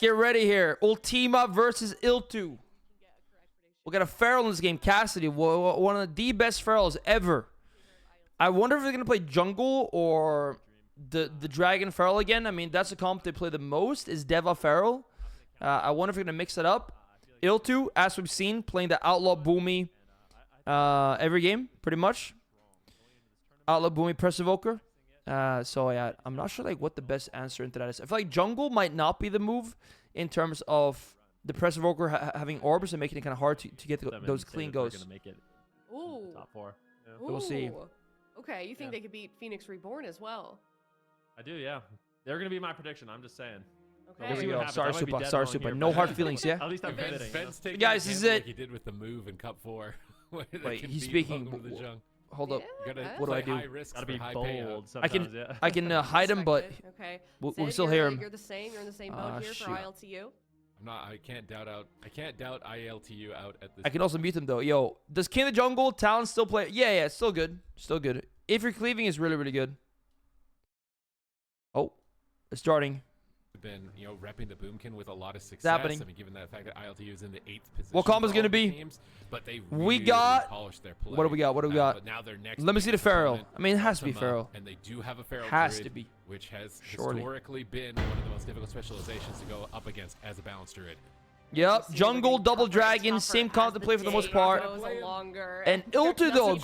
get ready here. Ultima versus Iltu. We got a Feral in this game. Cassidy, one of the best Ferals ever. I wonder if they're going to play jungle or the Dragon Feral again. I mean, that's a comp they play the most is Deva Feral. I wonder if they're going to mix it up. Iltu, as we've seen, playing the Outlaw Boomy every game, pretty much. Outlaw Boomy Press Evoker. So yeah, I'm not sure like what the best answer into that is. I feel like jungle might not be the move in terms of the Press Evoker having orbs and making it kind of hard to get those clean goes. Ooh. Top 4. Yeah. We'll see. Okay, you think they could beat Phoenix Reborn as well? I do, yeah. They're going to be my prediction. I'm just saying. Okay. There we go. Sorry, Super. No hard feelings, yeah? At least I'm Guys, this is it. Like he did with the move in Cup 4. Wait, he's speaking. Hold up. Yeah, What do I do? Gotta be bold sometimes, I can hide him, but okay. we'll still hear him. You're the same. You're in the same boat here for ILTU. I can't doubt ILTU out at this. I can also mute him though. Yo, does King of the Jungle Talon still play? Yeah, it's still good. Still good. If you're cleaving, is really, really good. Oh, it's starting. Been repping the Boomkin with a lot of success. It's happening. I mean, given the fact that ILTU is in the 8th position. What combo's gonna be? Teams, but they We really got. polished their play. What do we got? But now their next. Let me see the Feral. I mean, it has to be Feral. And they do have a Feral. Has Druid, to be. which has Surely. historically been one of the most difficult specializations to go up against as a balanced Druid. Yep, jungle, double dragon, same comp to play for the most part. And Iltu though,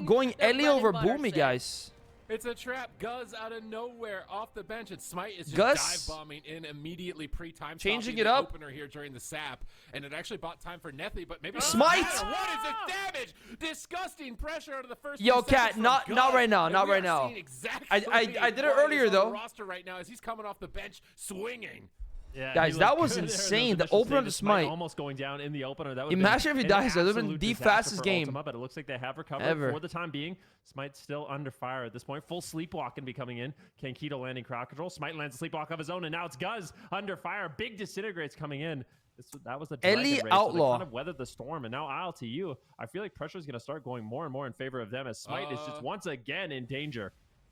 going Ellie over Boomy, guys. It's a trap. Guz out of nowhere off the bench, and Smite is just Gus dive bombing in immediately pre-time, changing it up. Opener here during the sap, and it actually bought time for Nethy, but maybe Smite. What is this damage? Disgusting pressure out of the first. Yo, Cat, not right now, not right now. Exactly I did it earlier though. Roster right now as he's coming off the bench swinging. Yeah, guys, that was insane. The opener to Smite. Almost going down in the opener. That Imagine if he dies. That would have been the fastest game. Ultima, but it looks like they have recovered ever. for the time being. Smite's still under fire at this point. Full sleepwalk can be coming in. Kankito landing crowd control. Smite lands a sleepwalk of his own, and now it's Guz under fire. Big disintegrates coming in. That was the Ellie race, Outlaw. So they kind of weathered the storm, and now ILTU. I feel like pressure is going to start going more and more in favor of them as Smite is just once again in danger.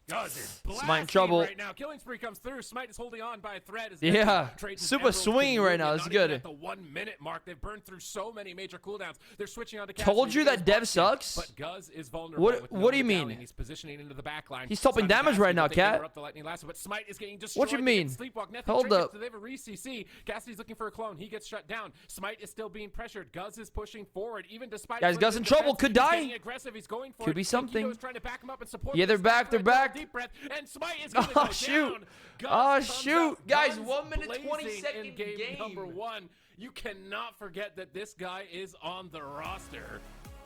Guz is Smite in trouble right now. Killing spree comes through. Smite is holding on by a thread. Yeah, super swinging right now. It's good. At the 1 minute mark, they've burned through so many major cooldowns. They're switching on to. Told you that Dev sucks. But Guz is vulnerable. What do you mean? He's positioning into the back line. He's topping damage right now, Cat. But Smite is getting destroyed. What you mean? Hold up. They have a re-CC. Cassidy's looking for a clone. He gets shut down. Smite is still being pressured. Guz is pushing forward, even despite. Guys, Guz in trouble. Could die. Aggressive. He's going for Could be something. Trying to back him up and support. Yeah, they're back. They're back. Deep breath and Smite is gonna Oh go shoot! down. Oh shoot! Guys, Guns 1 minute blazing 20-second in game number 1. You cannot forget that this guy is on the roster.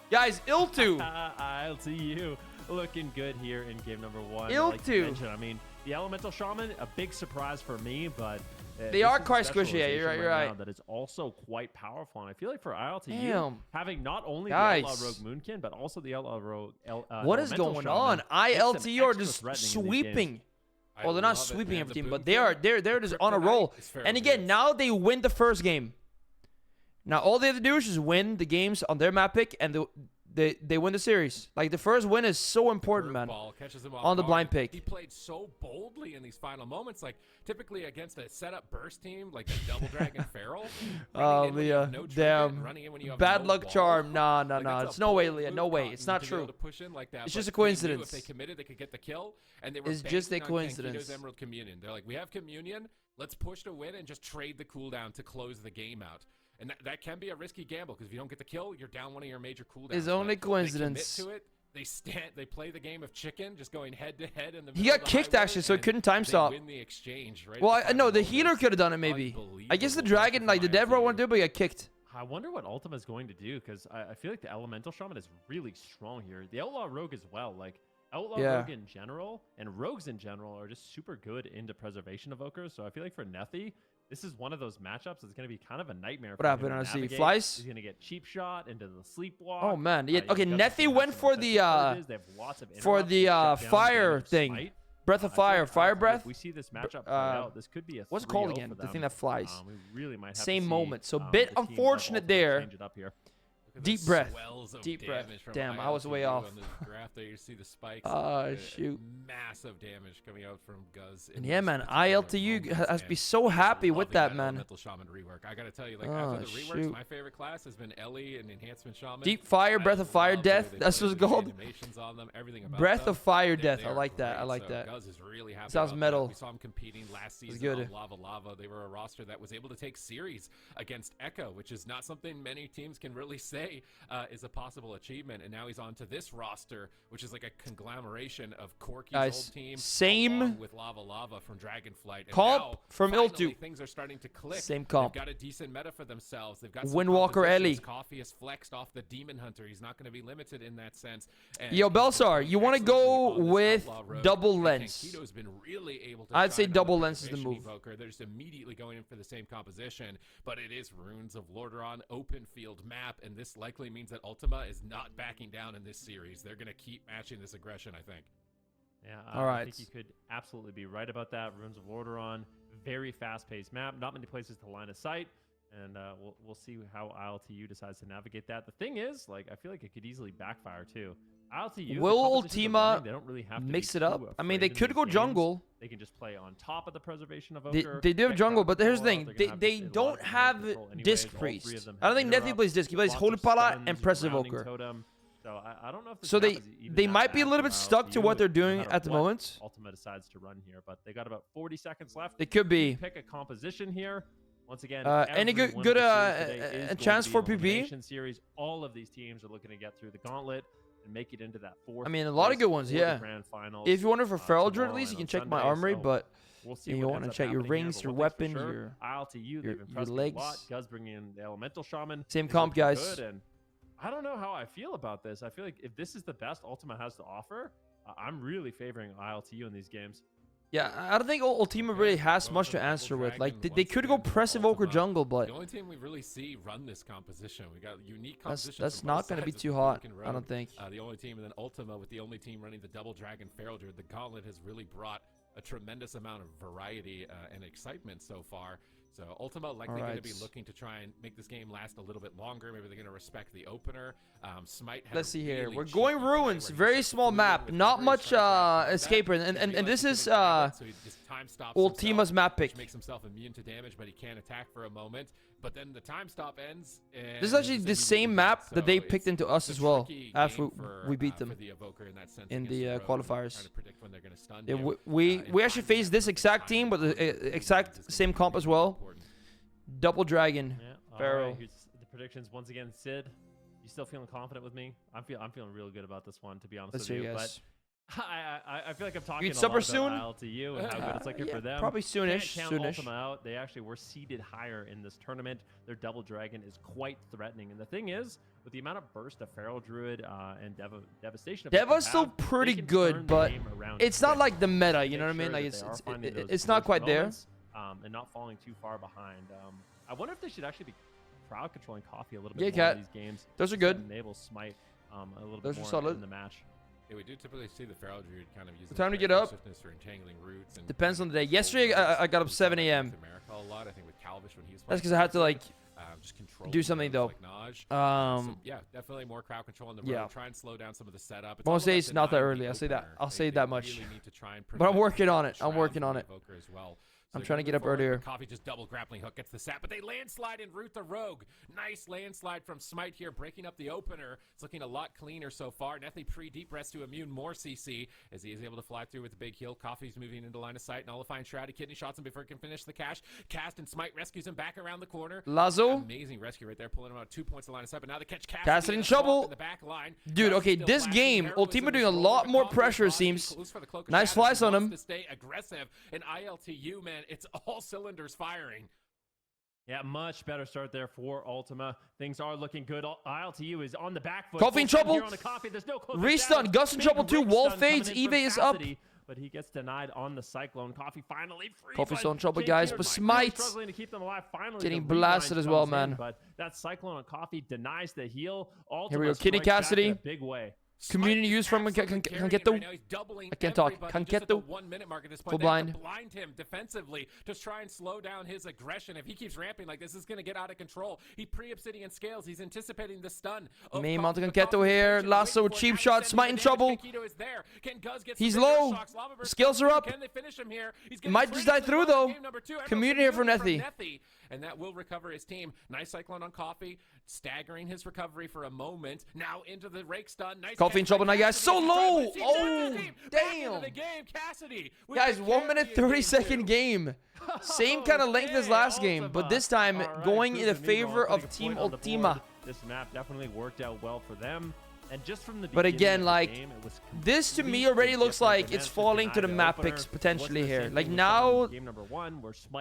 Guys, Iltu. ILTU looking good here in game number 1. Iltu. I mean, the Elemental Shaman, a big surprise for me, but they are quite squishy. Yeah, you're right. That is also quite powerful, and I feel like for ILTU, Damn. having not only Guys. the Outlaw Rogue Moonkin, but also the Outlaw Rogue. What is going on? ILTU are just sweeping. Well, they're not love it, sweeping man. everything, The but Boomkin, they're just on a roll. is fair And to again, do. now they win the first game. Now all they have to do is just win the games on their map pick, and they win the series. Like the first win is so important, man. Ball catches him off On the guard. blind pick. He played so boldly in these final moments. Like typically against a setup burst team, like a double dragon feral. Oh, running in when you Leah, have no trigger, damn. running in when you have Bad no luck wall. charm. Nah. Like, It's a no way, bold Leah. No move way. cotton It's not to be able true. to push in like that, It's but just a they knew coincidence. If they committed, they could get the kill, and they were It's just a banking on coincidence. Kankito's Emerald Communion. They're like, we have Communion. Let's push to win and just trade the cooldown to close the game out. And that can be a risky gamble because if you don't get the kill, you're down one of your major cooldowns. It's only But coincidence. They commit to it. They play the game of chicken, just going head to head in the. He middle got of the kicked highway, actually, so he and couldn't time they stop. win the exchange, right? Well, at the no, final the moment. healer could have done it maybe. I guess the dragon, like the Deborah wanted to do, but he got kicked. I wonder what Ultima is going to do because I feel like the Elemental Shaman is really strong here. The Outlaw Rogue as well. Like Outlaw Rogue in general and Rogues in general are just super good into preservation evokers. So I feel like for Nethy, this is one of those matchups that's going to be kind of a nightmare. What happened? I see flies. He's going to get cheap shot into the sleepwalk. Oh man, yeah. You've Okay, got Nethy some went for the fire thing. Breath of fire, fire breath. If we see this matchup play out, this could be a what's it called 3-0 again? for The them. thing that flies. We really might have Same to see, moment. So the bit team of unfortunate Ultima there. change it up here. Look at Deep the breath. swells of Deep breath. damage from Damn, I was way ILTU off. on the graph there. You see the spikes. Shoot. Massive damage coming out from Guz. And yeah, man, ILTU has to be so happy with that, man. Elemental Shaman rework. I gotta tell you, like Oh, after the reworks, shoot. my favorite class has been Ellie and Enhancement Shaman. Deep Fire, I Breath of Fire, love the way Death. they That's put what's the called. animations on them, everything about Breath them. of Fire, They- Death. they I are like that. I great. like So that. Guz is really happy Sounds about metal. that. We saw him competing last season good. on Lava. They were a roster that was able to take series against Echo, which is not something many teams can really say is a possible achievement. And now he's on to this roster, which is like a conglomeration of Corky's Guys, old team, same along with Lava from Dragonflight. And comp now, from finally, ILTU. things are starting to click. Same comp. They've got a decent meta for themselves. They've got some Windwalker compositions. Ellie. Coffee has flexed off the Demon Hunter. He's not going to be limited in that sense. And Yo, he's been Belsar, doing you want to excellently go on this with Outlaw road. double And lens? Tankito's been really able to I'd say shine on double the lens is the preservation move. Evoker. They're just immediately going in for the same composition, but it is Runes of Lordaeron open field map, and this likely means that Ultima is not backing down in this series. They're going to keep matching this aggression, I think. Yeah, All right. I think you could absolutely be right about that. Runes of Lordaeron, very fast-paced map, not many places to line of sight, and we'll see how ILTU decides to navigate that. The thing is, like, I feel like it could easily backfire too. ILTU, Will the compositions they're Ultima running, they don't really have to mix be it up? too I mean, they afraid in could these go games. jungle. They can just play on top of the preservation of They Evoker. do have get jungle, crowd but here's the control. thing. They're gonna They have a lot don't of have command control anyways. Disc All Priest. three of them I don't have think meter Nethy up, plays Disc. He plays lots Holy of Pala stuns, and Press grounding Evoker. totem. So I don't know if the So map is even they that might be a bad little for bit stuck to ILTU, what they're no doing matter at the what moment. Ultima decides to run here, but they got about 40 seconds left. They could be. Pick a composition here. Once again, Any every good one good of the series today is a going chance to for be an PB? elimination series. All of these teams are looking to get through the gauntlet and make it into that fourth. I mean, a lot of place good ones, for the yeah. grand finals, If you want it for Feral Druid, at tomorrow least you and can on check my Sunday, armory, so but we'll see you what want to ends up check your happening here, rings, but your one thing's weapon, for sure, your ILTU, your they've impressed me a legs. lot. Gus bringing in the Elemental Shaman. Same is comp, looking guys. good, and I don't know how I feel about this. I feel like if this is the best Ultima has to offer, I'm really favoring ILTU in these games. yeah, I don't think Ultima really has Going much for to Double answer with. Like Dragon they once could go again for Press Evoker Ultima. jungle, but The only team we really see run this composition. We got unique that's compositions. from not both going to be sides of too the hot. Broken I don't Road. think. The only team, and then Ultima with the only team running the Double Dragon Feral Druid. The Gauntlet has really brought a tremendous amount of variety and excitement so far. So Ultima likely going to be Alright. looking to try and make this game last a little bit longer. Maybe they're going to respect the opener. Smite. Had Let's a see here. really We're cheeky going play ruins. where he Very just small flew in map. with Not Reverse much trying to grab that. escaper. Didn't And realize this he is couldn't grab it, so he just time stops Ultima's himself, map pick. which makes himself immune to damage, but he can't attack for a moment. But then the time stop ends. And This is actually he's the same immediately map dead. that they So picked it's into us a as well tricky after game for, we beat for them the Evoker in that sense in against the road, qualifiers. trying to predict when they're going to stun Yeah, you, we and actually finding faced that this perfect exact timing team with for the the game exact is same gonna be comp as really well. important. Double Dragon. Yeah, all Pharaoh. right, here's the predictions once again. Sid, you still feeling confident with me? I'm feeling real good about this one, to be honest Let's with see, you. guys. But I feel like I'm talking eat a supper lot soon? about ILTU and how good it's looking Yeah, for them. probably soonish. Can't count Soonish. Ultima out. They actually were seeded higher in this tournament. Their Double Dragon is quite threatening. And the thing is, with the amount of burst of Feral Druid and Devastation, effect they Deva's still have, pretty they can good, turn the but game around it's not quick. like the meta. You Make know what I mean? sure Like that they are finding those it's not close quite there. moments, and not falling too far behind. I wonder if they should actually be crowd controlling Coffee a little bit Yeah, more Cat. in these games. Those are to good. enable Smite a little Those bit are more solid. in the match. Yeah, we do typically see the Feral Druid kind of using time to their get up? swiftness for entangling roots and Depends on the day. control Yesterday, roots. I got up We saw 7 that a.m. with America a lot. I think with Calvish when he was That's playing because I had to like just control do something, moves though. Like Naj. um. So, yeah, definitely more crowd control on the road. Yeah. Try and slow down some of the setup. It's Won't all say about it's not that denying early. the I'll say that. opener. I'll say They that much. really need to try and But I'm prevent working on it. I'm shroud working from on the it. Evoker as well. I'm they're trying to gonna get move up forward. earlier. Coffee just double grappling hook gets the sap, but they landslide and root the rogue. Nice landslide from Smite here, breaking up the opener. It's looking a lot cleaner so far. Nethy pre-deep rest to immune more CC as he is able to fly through with the big heal. Coffee's moving into line of sight. Nullifying Shroud. He kidney shots him before he can finish the cash. Cast and Smite rescues him back around the corner. Lazo. Amazing rescue right there, pulling him out 2 points of line of sight. But now they catch Cassidy Cassidy in the swamp trouble. in the back line. Dude, Guz okay, still this flashing. game, Heroism Ultima is doing a rolling, lot but more Coffee pressure, it is seems. close for the cloak of Nice shadows. slice He on wants him. to stay aggressive, and ILTU, man, it's all cylinders firing. Yeah, much better start there for Ultima. Things are looking good. ILTU is on the back foot. Coffee in Full stun trouble. here on the Coffee. There's no close Restun. shadow. Gus in Big trouble too. ring Wall stun coming fades. in from Eve is up. Cassidy, but he gets denied on the Cyclone. Coffee finally free. Coffee's but still in trouble, Jake guys, Peter but really Smite struggling to keep them alive. Finally, getting the rewind blasted as well, comes in, man. But that Cyclone on Coffee denies the heal. Here we go. Ultima Kitty strikes back Cassidy. in a big way. Community use from Canqueto. I can't talk. Canqueto. 1 minute mark at this Full point. They have to blind. blind him defensively to try and slow down his aggression. If he keeps ramping like this, is going to get out of control. He pre-obsidian scales. He's anticipating the stun. Main onto Canqueto here. Lasso, cheap shot. Smite in trouble. He's low. Skills are up. Can they finish him here? Might just die through though. Community here from Nethy. And that will recover his team. Nice cyclone on Coffee, staggering his recovery for a moment. Now into the rake stun. Nice Coffee in trouble now, guys. So low. Oh, damn. damn. Guys, 1 minute 30-second game. Same kind of length as last game, but this time going in the favor of Team Ultima. This map definitely worked out well for them. And just from the But again, like, game, it was this to me already looks like it's falling to the map picks potentially here. Like now,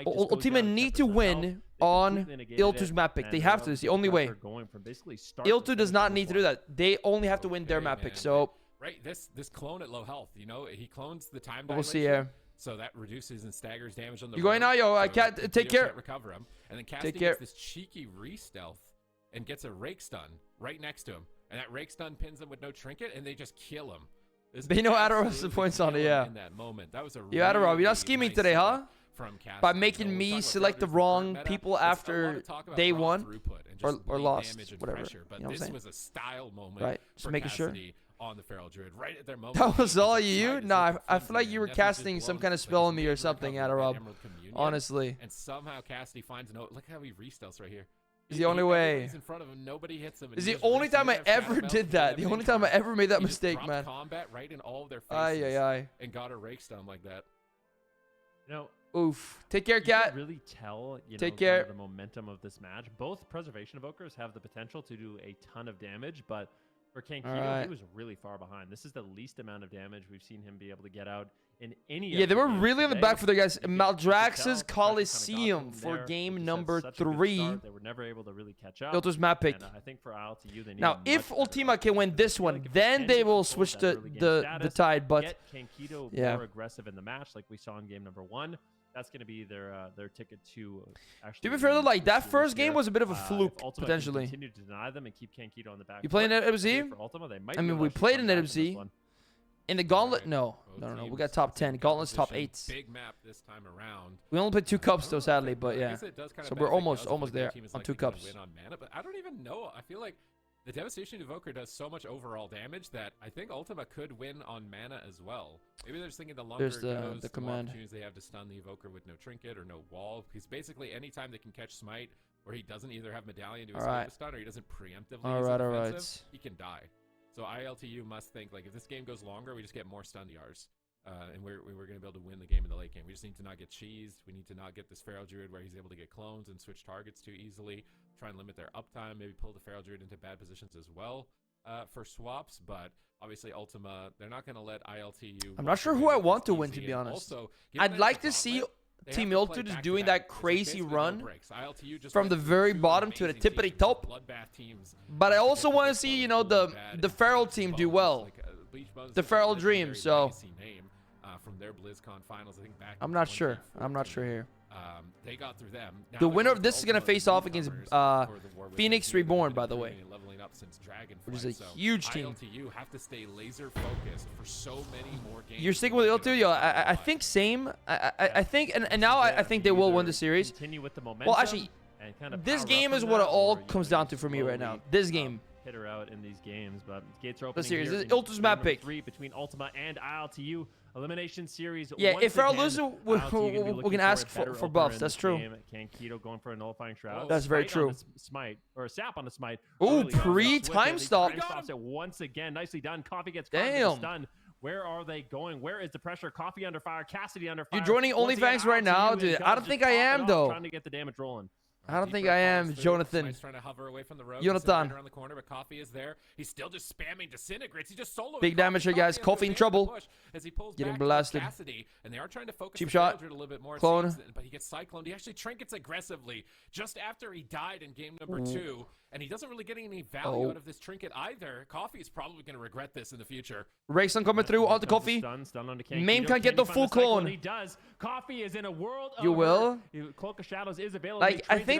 Ultima need to win on Il2's map pick. They have to. It's the only way. Il2 does not need to do that. They only have to win their map pick. So right, this clone at low health, you know, he clones the time. We'll see here. So that reduces and staggers damage on the. You going now, yo? I can't take care. Recover him, and then Cassidy gets this cheeky re-stealth and gets a rake stun right next to him. And that rake stun pins him with no trinket, and they just kill him. Bino Adderall has the points on it, yeah. In that moment. That was a Yo, Adderall, you're not scheming nice today, huh? From Cassidy. By making me select the wrong people after day one or lost, whatever. Pressure, but this was a style moment. Right, just making sure. On the Feral Druid, right at their moment. That was all you? Nah, I feel like you were casting some kind of spell on me or something, Adderall. Honestly. And somehow Cassidy finds no. Look how he re-stealths right here. It's the only way. He's in front of him. Nobody hits him. It's the only time I ever did that. The only time I ever made that mistake, man. Combat right in all of their faces. Aye. And got a rake stun like that. You know, oof. Take care, Cat. You can really tell, Take care. The momentum of this match. Both Preservation Evokers have the potential to do a ton of damage, but for Canqueto, he was really far behind. This is the least amount of damage we've seen him be able to get out in any. Yeah, they were really on the back for their guys. Maldraxxus Coliseum for game number 3. They were never able to really catch up. Filter's map pick. And I think for ILTU, they need now, if Ultima can win this one, then they will switch the tide. But get Canqueto more aggressive in the match, like we saw in game number 1. That's going to be their ticket to actually. To be fair, like that first game was a bit of a fluke potentially. Continue to deny them and keep Canqueto on the back. You playing at AWC? I mean, we played in AWC. In the Gauntlet, no. We got top 10. Gauntlet's top 8. Big map this time around. We only played 2 cups though, sadly, but yeah. So we're almost there on 2 cups. Win on mana, but I don't even know. I feel like the Devastation Evoker does so much overall damage that I think Ultima could win on mana as well. Maybe they're just thinking the longer it goes, the more opportunities they have to stun the Evoker with no trinket or no wall. Because basically, anytime they can catch Smite, where he doesn't either have Medallion to escape a stun or he doesn't preemptively use offensive, he can die. So ILTU must think, like, if this game goes longer, we just get more stun DRs. And we're going to be able to win the game in the late game. We just need to not get cheesed. We need to not get this Feral Druid where he's able to get clones and switch targets too easily. Try and limit their uptime. Maybe pull the Feral Druid into bad positions as well for swaps. But obviously Ultima, they're not going to let ILTU. I'm not sure who I want to win, to be honest. Also, I'd like to see Team Il2 just doing that crazy run from the very bottom to the tippity top. But I also want to see, you know, the Feral team do well. The Feral Dream, so from their BlizzCon finals, I think back I'm not sure. I'm not sure here. They got through them. The winner of this is going to face off against Phoenix Reborn, by the way, which is a huge team. ILTU have to stay laser focused for so many more games. You're sticking with Il2? Yo, I think same. I think, and now I think they will win the series. Well, actually, this game is what it all comes down to for me right now. This game. Hit her out in these games, but gates are opening. The series. This is Il2's map pick. 3 between Ultima and ILTU. Elimination series. Yeah, if Feral loses, we can ask for buffs. That's true. Canqueto going for a nullifying shroud. That's very true. Smite or a sap on the smite. Ooh, pre-time stop. Time stops it once again. Nicely done. Coffee gets done. Where are they going? Where is the pressure? Coffee under fire. Cassidy under fire. You joining OnlyFans right now, dude? I don't think I am though. Trying to get the damage rolling. I don't think I am, Jonathan. Trying to hover away from the road. Jonathan. Around the corner, but Coffee is there. He's still just spamming disintegrates. He just soloed. Big damage here, guys. Coffee in trouble. As he pulls getting back blasted. Cassidy, and they are trying to focus cheap shot. A little bit more. Clone. But he gets cycloned. He actually trinkets aggressively just after he died in game number 2. And he doesn't really get any value out of this trinket either. Coffee is probably going to regret this in the future. Rayson coming through onto Coffee. Mame can't get the full clone. He does. Coffee is in a world. You will. Cloak of Shadows is available. Like, I think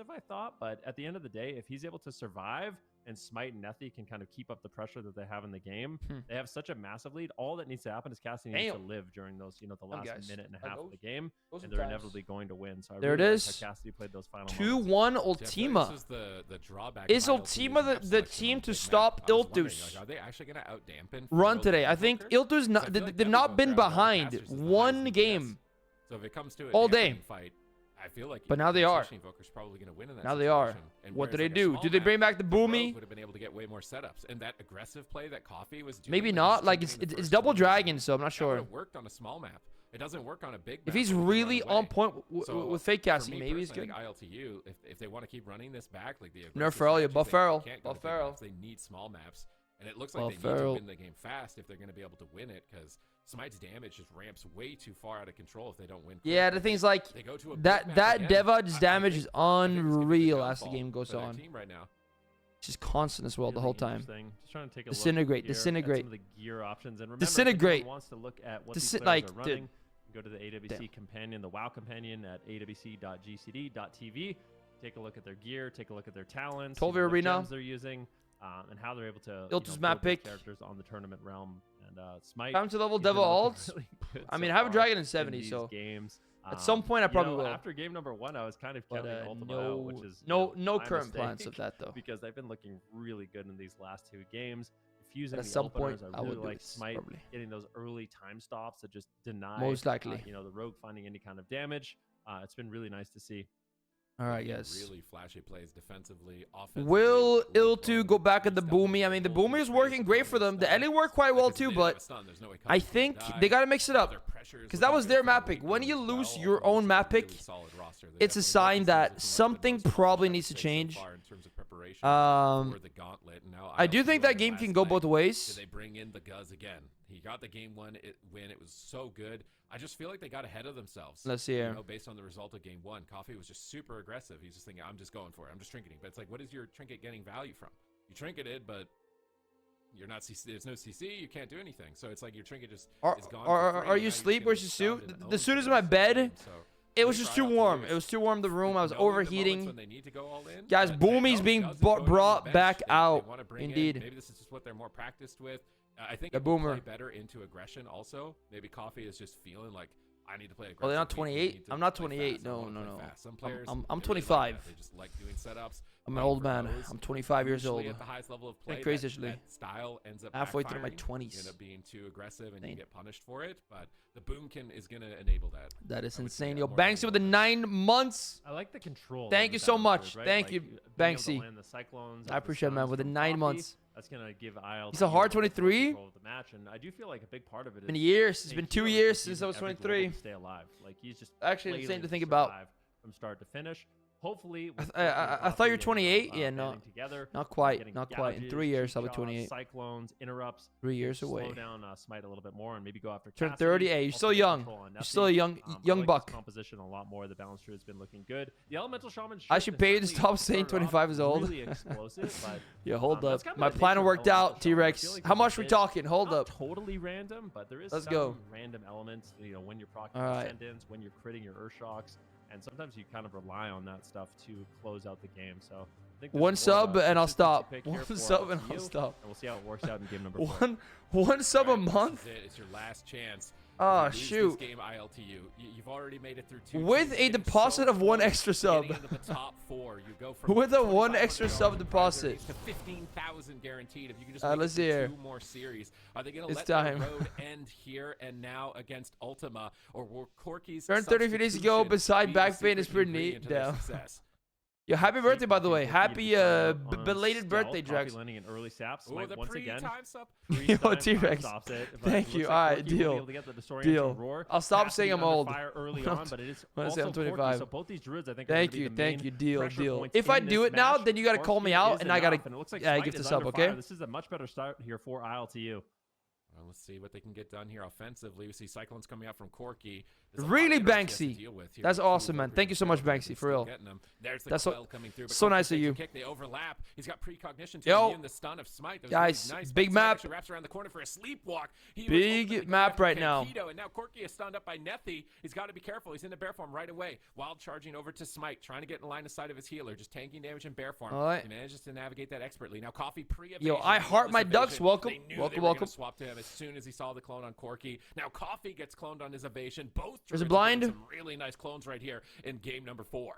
aggressive, I thought. But at the end of the day, if he's able to survive, and Smite and Nethy can kind of keep up the pressure that they have in the game, they have such a massive lead. All that needs to happen is Cassidy needs to live during those, the last minute and a half of the game, and they're inevitably going to win. So I there really it like is. how Cassidy played those final 2-1 Ultima. Is the drawback Is of Ultima ILTU's the map team selection to on stop big map? I was wondering, Iltus? like, are they actually going to outdampen Run Fiddle today? I and think Evoker? Iltus 'Cause I feel like they've not been Evoker out of all behind casters is the one highest game. DPS. So if it comes to a All damping day. fight, I feel like But now they are. Evoker's probably going to win in that Now they are. situation. And What do whereas, they like, a do? small Do they map, bring back the Rogue Boomy? would have been able to get way more setups, and that aggressive play that Coffee was doing. Maybe with not. his Like chicken in the it's first double 20 dragon, so I'm not that would sure. have worked on a small map. It doesn't work on a big map. If he's where you can run really away. on point So, with fake for casting, me maybe he's personally, good. I think ILTU, if they want to keep running this back, like the Nerf aggressive Farrell, yeah, strategy, buff they Farrell, can't go buff to big Farrell. maps. They need small maps, and it looks like Buff they need Farrell. to win the game fast if they're going to be able to win it, because Smite's damage just ramps way too far out of control if they don't win. Yeah, quickly. the thing's like They go to a big that map again. Devaj's I damage think- is I think it's gonna be the unreal as the downfall game goes for their on. team right now. It's just constant as well the whole time. Just trying to take a Disintegrate, look here disintegrate. At some of the gear options. And remember, Disintegrate. if anyone wants to look at what Disi- these players like, are running, dude. go to the AWC companion, the WoW companion at awc.gcd.tv. Take a look at their gear, take a look at their talents, Tol'viron what Arena. gems they're using, and how they're able to Iltus build map these pick. characters on the tournament realm. And Smite. Time to level he's been Devil looking alts. really good I so mean, I have a far dragon in 70, these so games. at some point I probably will. After game number 1, I was kind of But counting Ultima no, out, which is no my current plans mistake. of that though. Because they've been looking really good in these last 2 games. Fusing At the some point, openers, I I will really do like this, Smite probably. getting those early time stops that just deny Most likely. the Rogue finding any kind of damage. It's been really nice to see. All right, Making guys. Really flashy plays defensively, offensively. Will really Iltu fun. go back at the He's definitely Boomy? I mean, the able to Boomy is raise working the great for them. The opponent's Ellie stats. worked quite well Because too, they have but a stun, there's no way I Coffee can think die. they got to mix it up. Their pressure is Because that was looking their good map for pick. them When you as lose well. your Overall, own it's a map really pick, solid roster. They it's a definitely sign look that like the something most probably well needs to so change. far in terms of preparation Um, for the Gauntlet. And now I do ILTU think on that their game last can go leg. both Did ways. they bring in the Guz again? He got the game one win. It was so good. I just feel like they got ahead of themselves. Let's see here. Based on the result of game 1, Coffee was just super aggressive. He's just thinking, I'm just going for it. I'm just trinketing. But it's like, what is your trinket getting value from? You trinketed, but you're not CC. There's no CC. You can't do anything. So it's like your trinket just is gone. for free, Are and you now asleep? just Where's gonna your get suit? stunned The and suit owned is for in my the rest of the bed. game. So It was really just for too ILTU warm. is It was too warm in the room. I was knowing the moments overheating. when they need to go all in, Guys, but Boomy's Guz being is going on the brought bench. back They out. wanna bring in- Indeed. maybe this is just what they're more practiced with. I think The it will Boomer. play better into aggression also. Maybe Coffee is just feeling like, I need to play aggressive. Oh, they're not We 28? need to I'm not play 28. fast. I No, wanna no, play no. fast. Some players, I'm they really like 25. that. They just like doing setups. I'm an playing old for man. those. I'm 25 years Usually old. at the highest level of Getting play, crazy that, actually. that style ends up Halfway through my backfiring. 20s. You end up being too aggressive and you Insane. get punished for it. But the Boomkin is going to enable that. That is I would say insane. that Yo, more Banksy than with the anyone. 9 months. I like the control. Thank of you the so balances, much. right? Thank Like, you, being able to Banksy. land the cyclones I and the appreciate it, man. stuns With the from 9 Coffee, months. That's gonna give ILTU He's a hard bit more 23. control of the match, and I do feel like a big part of it It's been is years. It's they been feel 2 like years he's since I was using every 23. global to stay alive. Like he's just Actually, insane to flailing think about. survive from start to finish. Hopefully, with I Coffee thought you were and 28. Coffee Yeah, banding no, together, not quite. getting Not quite. In gouges, 3 years, cheap I'll be shots, 28. Cyclones, interrupts. 3 years slow away. down Smite a little bit more and maybe go after Turn Cassidy. 30. Hey, you're Also still get young. control on You're still a Nethy. young I young like buck. his composition a lot more. The balance tree has been looking good. The elemental shaman. I should pay you to stop saying 25 is old. Really explosive, but Yeah, hold that's up. kind of My the plan nature of worked elemental out, shaman. I T-Rex. feel like How it's much a we bit talking? Hold not up. totally random, but there is Let's some go. random elements. When you're proccing All right. ascendants, when you're critting your earth shocks, and sometimes you kind of rely on that stuff to close out the game. So I think One there's more of sub a and I'll consistency stop. pick here One for sub and I'll ILTU, stop. And we'll see how it works out in game number 4. One sub a Alright, this month. is it. It's your last chance. Oh, If you lose shoot. This game, ILTU. You've already made it through 2 With teams, a getting deposit so of 1 close extra to sub. getting into the top 4. You go from With a 1 $2,500 extra sub in prize deposit. earnings to 15,000 guaranteed. If you can just Alright, make let's it see through here. 2 more series, are they going to It's let time. the road end here and now against Ultima, or will Corky's Turned 30 few days ago substitution beside be back the pain is secret pretty neat. ingredient to their Damn. success? Yo, happy birthday, by the way. Happy belated birthday, Drax. Drax. Landing an early sap. Ooh, Smite the once again. pre-time sub. Yo, T-Rex. Thank you. All right, deal. Deal. I'll stop saying I'm old. Early When on, but it is when I say I'm also quirky, 25. so both these druids, I think, are Thank gonna be you. the Thank main you. Deal. pressure Deal. points If in I this do it now, match. then you got to call me out, is and I got enough, to and it looks like yeah, Smite gift is a sub, under okay? fire. This is a much better start here for ILTU. Well, let's see what they can get done here offensively. We see Cyclones coming out from Corki. There's a Really, lot of damage he has to Banksy. deal with here That's with awesome, two man. Valkyries Thank you so much, still Banksy, for real. getting them. There's the That's Quell coming through, but so Corki nice of takes a you. kick. They overlap. He's got precognition to Yo. immune the stun of Smite. That was Guys, really nice, big but Smite map. actually wraps around the corner for a sleepwalk. He was Big ultimately going map after right now. Kankido, and now Corki is stunned up by Nethi. He's got to be careful. He's in the bear form right away. Wild charging over to Smite, trying to get in line of sight of his healer, just tanking damage in bear form. All right. He manages to navigate that expertly. Now Coffee pre-evasion. Yo, I heart my ducks. Welcome. They knew Welcome, they were welcome. gonna swap to him as soon as he saw the clone on Corki. Now Coffee gets cloned on his evasion. Both There's a Druids are blind. doing some really nice clones right here in game number 4.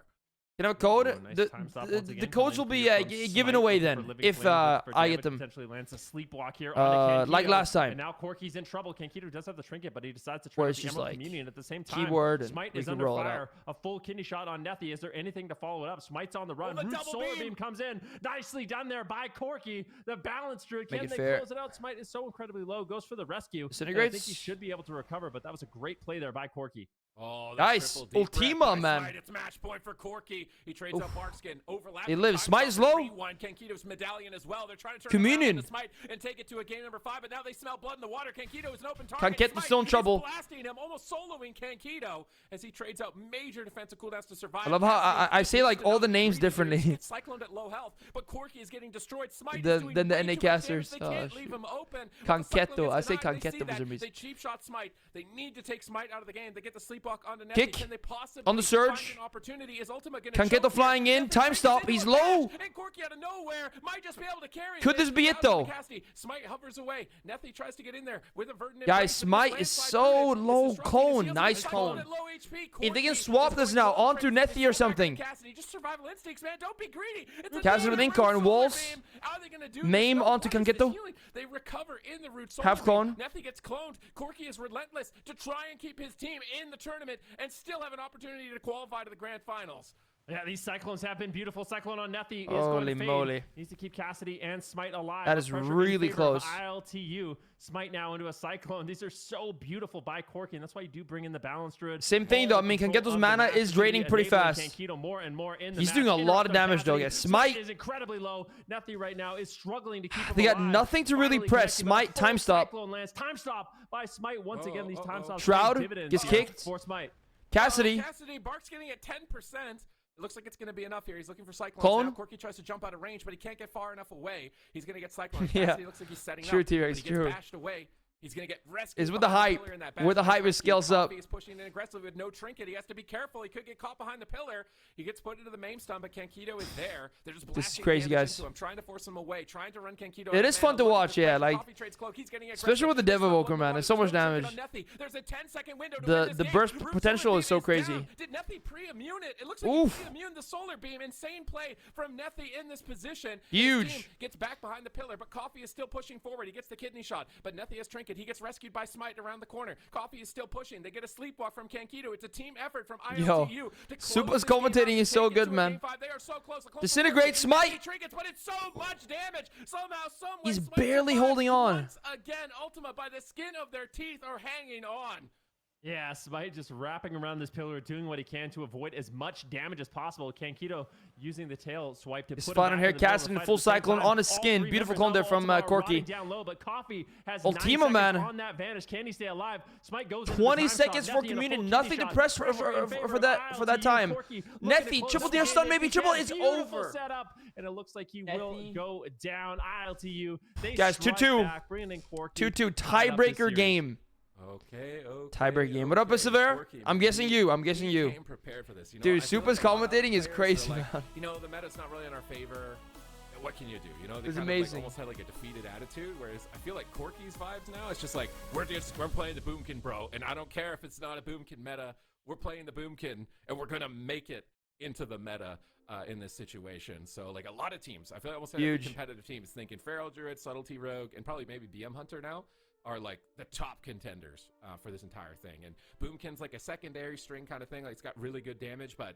You know, code. Ooh, nice time stop once The again. codes will Coming be through from given Smite, away looking then for living if flames, looking for I damage, get them. Potentially lands a sleepwalk here on Like Kankido, last time. And now Corki's in trouble. Kankido does have the trinket, but he decides to Where try it's the just Emerald like Communion at the same time. keyword and Smite we is can under roll it fire. A full kidney shot on Nethi. Is there anything to follow it up? Smite's on the run. the Root double Solar beam. Beam comes in. Nicely done there by Corki. The balance druid. Make Can it they fair. close it out? Smite is so incredibly low. Goes for the rescue. And I Disintegrates. think he should be able to recover, but that was a great play there by Corki. Oh, Nice. triple deep breath Ultima, by man. Smite. It's match point for Corki. He trades up Barkskin. Overlaps. He lives. Time Smite is stop low. and rewind. Kankido's medallion as well. They're trying to turn Communion. around into Smite and take it to a game number 5, but now they smell blood in the water. Kankido is an open target. Kankedo's still in Smite trouble. is blasting him, almost soloing Kankido as he trades out major defensive cooldowns to survive. I love how I say like all the names differently. Cycloned at low health, but Corki is getting destroyed. Smite Than is doing the way NA too much casters. damage. They can't Oh, leave shit. him open. Kanketo. I say Kanketo Kanketo for some reason. They cheap shot Smite. They need to take Smite out of the game. They get the sleepwalk onto Nethi. Kick Can they possibly on the surge. find an opportunity? Is Ultima gonna Kanketo choke here? flying in. Nethi Time breaks stop. into He's a low. dash, and Corki out of nowhere might just be able to carry. Could it. this be Out it, of though? Casty. Smite hovers away. Nethi tries to get in there with a verdant. Guys, Smite is so low cone. Nice cone. If they can swap this now onto Nethi or something. Cassidy, just survival instincts, man. Don't be greedy. It's a Cassidy with root Incar and solar walls. beam. How are they gonna do Maim this? No, onto what is the Kanketo. healing? They recover in the root solar Half beam. clone. Nethi gets cloned. Corki is relentless to try and keep his team in the tournament and still have an opportunity to qualify to the grand finals. Yeah, these Cyclones have been beautiful. Cyclone on Nethi is Holy going to fade. moly. Needs to keep Cassidy and Smite alive. That is Pressure in really favor of close. ILTU. Smite now into a Cyclone. These are so beautiful by Corki, and that's why you do bring in the Balance Druid. Same thing, though. I mean, Kanketo's mana is draining pretty fast. Kanketo more and more in the He's match. doing a lot of Interrupt damage, though, Cassidy. guys. Smite- is incredibly low. Nethi right now is struggling to keep him They got alive. nothing to really Finally press. connecting, but a Smite, full time stop. Cyclone lands. Time stop by Smite. Once again, these time stops Shroud paying dividends gets here kicked. for Smite. Cassidy. Cassidy, Bark's getting at 10%. It looks like it's going to be enough here. He's looking for Cyclones Clone. now. Corki tries to jump out of range, but he can't get far enough away. He's going to get Cyclones. Yeah. Cassidy looks like he's setting True, up. T-Rex, but he gets true. bashed away. He's going to get rescued. Is with the behind hype. pillar in that Where the bash. hype Rescue. scales up. Coffee is pushing in aggressively with no trinket. He has to be careful. He could get caught behind the pillar. He gets put into the maim stun, but Kanketo is there. They're just This is blasting crazy, damage guys. into him, trying to force him away, trying to run Kanketo. It is fun to watch, yeah, like, Coffee trades cloak. He's getting especially with the aggressive. Dev Evoker, man. There's so much damage. There's a 10-second window to The- win this the game. burst Root potential solar is so beam crazy. down. Did Nethi pre-immune it? It looks like Oof. he pre-immuned the solar beam. Insane play from Nethi in this position. Huge. His team gets back behind the pillar, but Coffee is still pushing forward. He gets the kidney shot, but Nethi has trinket. He gets rescued by Smite around the corner. Coffee is still pushing. They get a sleepwalk from Kanketo. It's a team effort from ILTU. to close Super's this game out commentating and is so take it good, to a man. game 5. They are so close. The close Disintegrate Smite. Trinkets, but it's so much damage. Somehow, someway, He's Smite barely survives. holding on. Once again, Ultima by the skin of their teeth are hanging on. Yeah, Smite just wrapping around this pillar, doing what he can to avoid as much damage as possible. Kanketo using the tail swipe to It's put fun him on back here. in the middle of the Casting fight. full At the same cyclone time, on his all skin. three Beautiful members clone of there from Ultima are Corki. rotting down low, but Coffee has Ultima, 9 man. seconds on that vanish. Can he stay alive? Smite goes into 20 the time seconds stop. for Nethi in a communion. full Nothing kidney to shot. press Pressure in favor for of that time. ILTU. Corki looking Nethi, to close triple this DF stun, game. maybe They triple. can. It's Beautiful over. setup, and it looks like he Nethi. will go down. ILTU. They Guys, strike 2-2. back, bringing in Corki 2-2 to tie up this tiebreaker series. game. Okay. Tiebreak game. What up, Pacifier? I'm guessing you. I'm guessing you. Came prepared for this. You know, Dude, I feel Super's like a lot of commentating is players crazy, are like, man. You know, the meta's not really in our favor. What can you do? You know, they It's kind amazing. of like almost had like a defeated attitude. Whereas I feel like Corki's vibes now, it's just like we're playing the Boomkin, bro, and I don't care if it's not a Boomkin meta. We're playing the Boomkin, and we're gonna make it into the meta in this situation. So like a lot of teams, I feel like almost every Huge. competitive team is thinking Feral Druid, Subtlety Rogue, and probably maybe BM Hunter now are like the top contenders for this entire thing. And Boomkin's like a secondary string kind of thing. Like it's got really good damage, but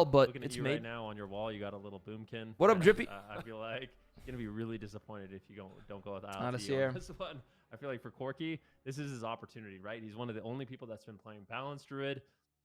well, but Looking it's at you made. right now on your wall, you got a little boomkin. What up, Drippy? I feel like you're gonna be really disappointed if you don't go with Not a ILT on Sierra. this one. I feel like for Corky, this is his opportunity, right? He's one of the only people that's been playing balanced Druid.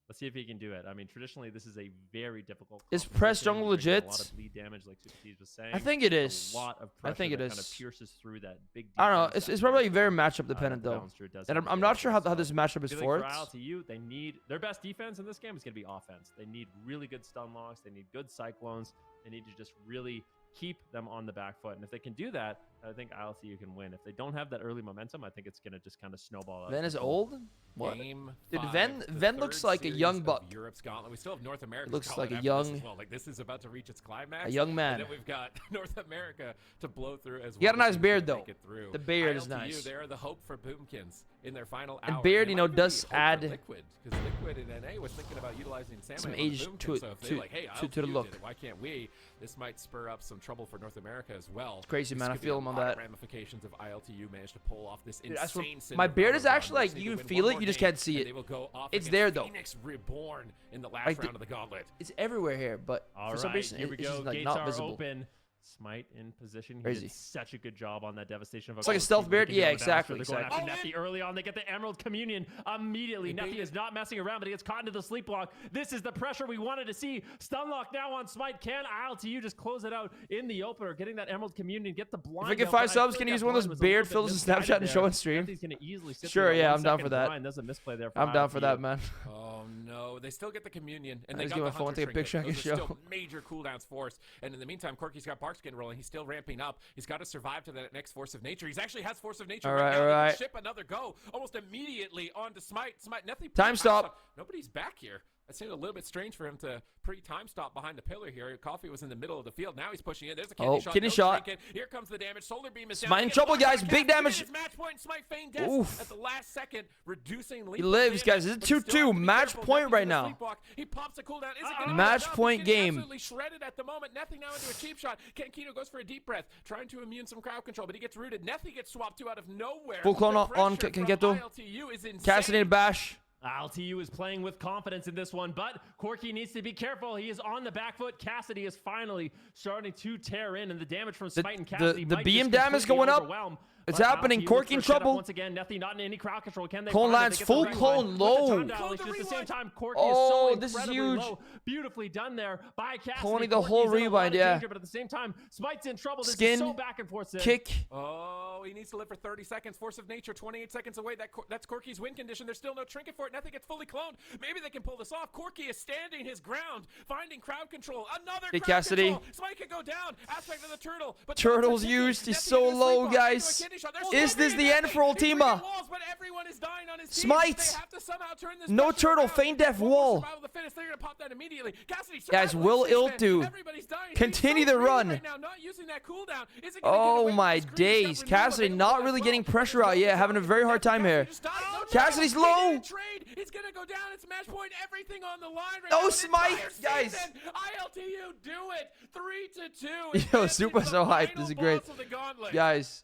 Let's see if he can do it. I mean, traditionally, this is a very difficult. Is press competition. jungle You're gonna get legit? A lot of bleed damage, like Super Steve was saying. I think it is. A lot of I pressure think it that is. kind of pierces through that big. I don't know. defense It's that probably Druids very do. matchup dependent That though. Balance Druid does And have I'm a not bit sure of how it. this matchup I is feel for like it. for ILTU, they need their best defense in this game is going to be offense. They need really good stun locks. They need good cyclones. They need to just really keep them on the back foot. And if they can do that, I think ILTU can win. If they don't have that early momentum, I think it's going to just kind of snowball out. Ven is old. What? Game Dude, 5, Ven the looks third like a series young of buck. Europe's Gauntlet. We still have North America's Looks Gauntlet like a after this young- as well. Like this is about to reach its climax. A young And man. then we've got North America to blow through as well. He got a nice to beard, make though. it through. The beard is ILTU, nice. They're the hope for Boomkins in their final And hour. beard, They you might know, even does be hope for add Liquid, because Liquid in NA was thinking about utilizing Samurai some on the age Boomkins, to it- so if to- they're like, hey, to the ILTU look. did it, why can't we? This might spur up some trouble for North America as well. It's crazy, This man. I could be feel a him on lot of that. ramifications if ILTU managed to pull off this Dude, I swear, insane. my beard is Cinderella actually run. like They just you need can to win feel one it, more you just game, can't see and it. they will go off It's against there, though. Phoenix Reborn in the last Like the- round of the Gauntlet. It's everywhere here, but All for some right, reason here we it's go. just like Gates not are visible. open. Smite in position. He Crazy. did such a good job on that devastation of It's like a stealth beard? Yeah, exactly, They're going after exactly. Neffy early on. They get the Emerald Communion immediately. They Neffy beat is not messing around, but he gets caught into the sleep block. This is the pressure we wanted to see. Stunlock now on Smite. Can ILTU just close it out in the opener? Getting that Emerald Communion, get the blind. If I get out, 5 but I subs, feel can like you use that one of blind those was a little beard bit filters and misguided Snapchat and there. show on stream? Neffy's gonna easily sit Sure, through that yeah, 1 I'm down second for that. blind. That's a misplay there for I'm down for that, ILTU. man. Oh no, they still get the communion, and I they just got get the my phone, hunter take a picture, I trinket. can Those are show. still major cooldowns forced, and in the meantime, Corky's got Barkskin rolling. He's still ramping up. He's got to survive to that next Force of Nature. He's actually has Force of Nature All right right, now. all They can right. ship another go almost immediately onto Smite. Nothing. Time stop. Nobody's back here. It seemed a little bit strange for him to pre-time stop behind the pillar here. Coffee was in the middle of the field. Now he's pushing in. There's a kidney shot. Kidney no shot. trinket. Here comes the damage. Solar beam is down. Smite in He gets trouble, blocked by guys. the Big cast. damage. It is match point. Smite feign death Oof. at the last second, reducing He lives, guys. It's 2-2. Match point right now. He pops a cooldown. Is it gonna Match get enough? point He's getting game. Absolutely shredded at the moment. Neffy now into a cheap shot. Kenkito goes for a deep breath, trying to immune some crowd control, but he gets rooted. Neffy gets swapped to out of nowhere. Full clone The on pressure from Kenkito. ILTU is insane. Cassidy and Bash. ILTU is playing with confidence in this one, but Corky needs to be careful. He is on the back foot. Cassidy is finally starting to tear in, and the damage from Smite and Cassidy the might beam just damage completely going up. overwhelm. It's But happening. ILTU Corky in looks for a setup trouble. once again. Neffy not in any crowd control. Can they Clone find it? lines They get the full rewind clone with low. the time dial. Clone the At the same rewind. time, Corky Oh, is so this is incredibly huge. low. Beautifully done there by Cassidy. Cloning the Corky's whole in a lot of rewind, yeah. danger, but at the same time, Smite's in trouble. This Skin, is so back and forth. Kick. Oh, he needs to live for 30 seconds. Force of Nature, 28 seconds away. That's Corky's win condition. There's still no trinket for it. Nothing gets fully cloned. Maybe they can pull this off. Corky is standing his ground, finding crowd control. Another Hey, crowd Cassidy. control. Smite could go down. Aspect of the turtle. But Turtle's Neffy used. He's gets so into a low, sleep walk, guys. into a kidney shot. There's Is Solar this beam the and end Neffy. for He's breaking Ultima? walls, but everyone is dying on his team. Smite. They have to somehow turn this No pressure turtle. around. Feign death One more wall. survival to finish. They're gonna pop that immediately. Cassidy Guys, survival will instinct, man. Iltu Everybody's dying. He's continue so the green run? right now, not using that cooldown. Is it gonna get Oh away with my this creep? days. He's got renewal Cassidy available not as really well. getting pressure out yet. Having a very hard time here. Just died. No Cassidy's trade. He low. didn't trade. It's gonna go down. It's match point. Everything on the line right No now. Smite, Entire guys. season. ILTU do it. 3-2. Yo, Advancing Super to the so hyped. final This is great. boss of the Gauntlet. Guys.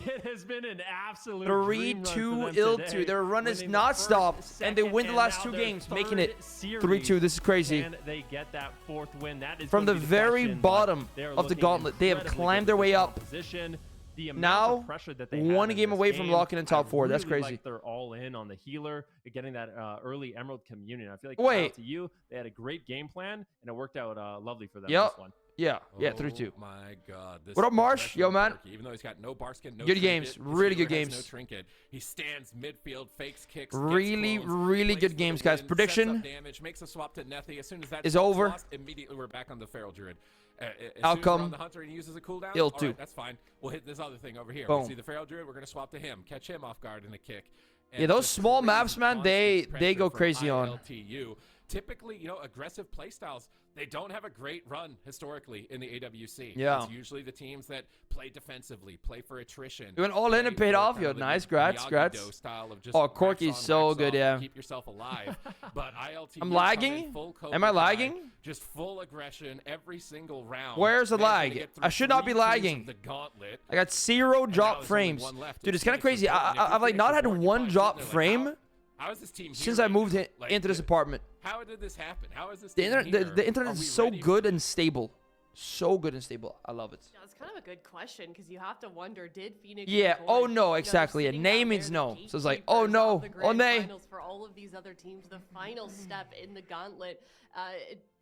It has been an absolute dream run 3-2 for them Iltu. today, Their run is winning the not first, stopped, and they second, win the and last now 2 their games, making it third series. 3-2. This is crazy. And they get that 4th win. That is From gonna the be very question, but bottom they are of the looking gauntlet, they have incredibly climbed good their way for up. position. The amount Now, of pressure that they one have in game this away from game, locking in top 4. That's really crazy. like they're all in on the healer, getting that early Emerald Communion. I feel like Wait. to you, they had a great game plan, and it worked out lovely for them. Yep. in this one. Yeah, Oh 3-2. my God! This What up, Marsh? aggression Yo, of man. Corky, even though he's got no Barskin, no Good trinket, games. his Really good healer has games. No trinket. He stands midfield, fakes kicks. gets Really, clones, really plays good for the games, guys. win, Prediction sets up damage, makes a swap to Neffy. As soon as that is swap's over. lost, immediately we're back on the Feral Druid. As soon as Outcome, we're on the Hunter and he uses a cooldown. Ill All too. right, that's fine. We'll hit this other thing over here. Boom. We see the Feral Druid. We're gonna swap to him, catch him off guard in a kick. And Yeah, those just small crazy maps, man, they constant go pressure crazy from on. ILTU. Typically, aggressive playstyles, they don't have a great run historically in the AWC. Yeah. It's usually the teams that play defensively, play for attrition. You went all in and play paid for off, kind yo. of the Nice, grats, Miyagi-Do grats. style of just Oh, wax Corky's on, so wax good, off, yeah. Keep yourself alive. But ILTU I'm come lagging? in full Am I Cobra Kai, lagging? just full aggression every single round. Where's the Managing to lag? get through I should not be 3 teams of lagging. The gauntlet. I got 0 And now drop there's only frames. one left. Dude, If it's kind of Phoenix crazy. is born, if I've like Phoenix not is had born, you're 1 probably drop sitting there frame like, how is this team here since I right moved now? into this apartment. How did this happen? How is this The team internet, here? the internet Are is we so ready? good and stable. So good and stable. I love it. That's kind of a good question because you have to wonder, did Phoenix? Yeah. Reborn, Oh no. Exactly. sitting A down nay there, means the no. So it's like, oh gatekeepers no. of the Oh grand nay. finals for all of these other teams, the final step in the gauntlet.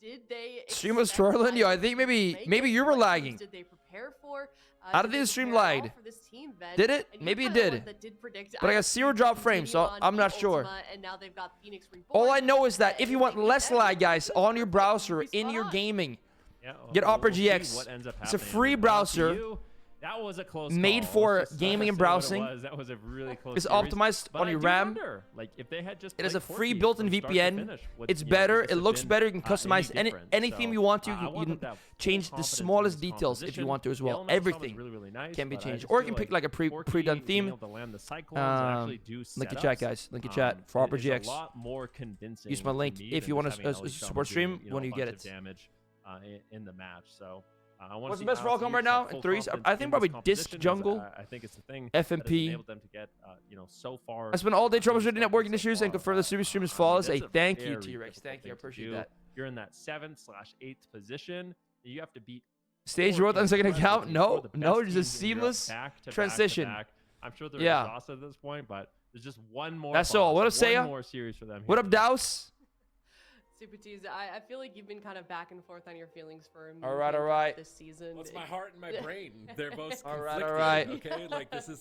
Did they? Stream was expect twirling. Yo, I IWC think to maybe make it? you were What lagging. teams did they prepare for? I don't Did think they the stream prepare at all lagged. for this team, Ben? Did it? And you're Maybe it kinda the did. one that did predict But I got IWC 0 to drop frames, so continue on I'm beat not sure. Ultima, and now they've got Phoenix Reborn. All I know is that if you want And less they lag, did guys, on your perfect. browser, You'd be in spot your on. gaming, Yeah, get we'll Opera see GX. what ends up It's a happening. free But now to browser you, that was a close made call. for Let's just gaming and say what it browsing. was. That was a really close It's series. optimized But on I your do RAM. wonder, like, if they had just It has a played free Corki built-in from start to VPN. finish, would, It's you know, better. would It this have looks been, better. You can any customize different? any So, theme you want to. I You want them can to have full change the confidence in smallest this details if you composition. want to as The well. elemental shaman is Everything really, really nice, can be but I changed. just Or you feel can pick like a Corki pre-done being theme. able to land the cyclones and actually do Link in chat, setups, guys. Link in chat for Opera is a GX. lot more convincing Use my to link me if than you want just to having Ellie support Shaman stream do, you know, when a you get bunch of it. damage in the match. So I want What's to the best Falcon right now? In threes? I think probably Disc Jungle, I think it's the thing that has FMP. enabled them to get so far. I spent all day troubleshooting networking issues and so confirm the Super Stream is I mean, flawless. that's Hey, a thank you, very T-Rex. difficult Thank you. I thing to appreciate do. that. You're in that 7/8th position. You have to beat Stage growth on second account? No, no, just a seamless transition. I'm sure they're Yeah. exhausted at this point, but there's just one more. That's all. What up, one Saya? more series for them. What here up, today. Douse? Super Tease, I feel like you've been kind of back and forth on your feelings for a All right, all right. this season. What's my heart and my brain? They're both All right, conflicted, all right. okay? Like, this is